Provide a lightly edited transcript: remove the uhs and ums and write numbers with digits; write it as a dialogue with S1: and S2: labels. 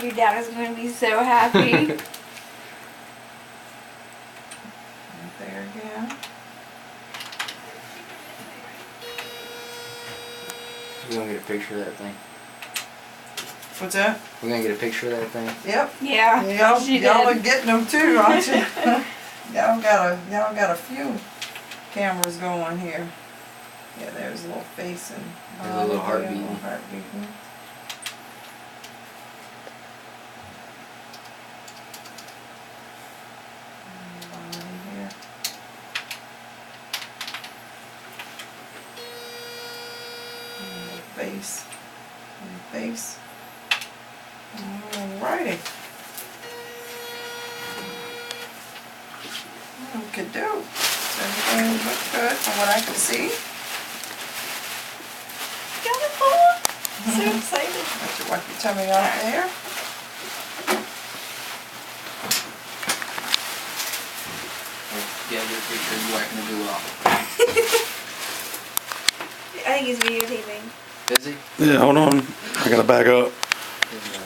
S1: Your dad is going to be so happy.
S2: Right there again.
S3: We're gonna get a picture of that thing.
S2: What's that?
S3: We're gonna get a picture of that thing.
S2: Yep.
S1: Yeah, she
S2: Y'all are
S1: did.
S2: getting them too, aren't you? y'all got a few cameras going here. Yeah, there's a little face and
S3: There's a little heart
S2: body there,
S3: beating.
S2: heart beating. And body here. And the face. And the face. Alrighty. Could do. Everything looks good from what I can see.
S1: Got it, Paula? So excited.
S2: Let you wipe your tummy off there.
S3: Yeah, get a picture of you whacking the glue off.
S1: I think he's videotaping.
S3: Is he?
S4: Yeah, hold on. I gotta back up.
S3: Is he?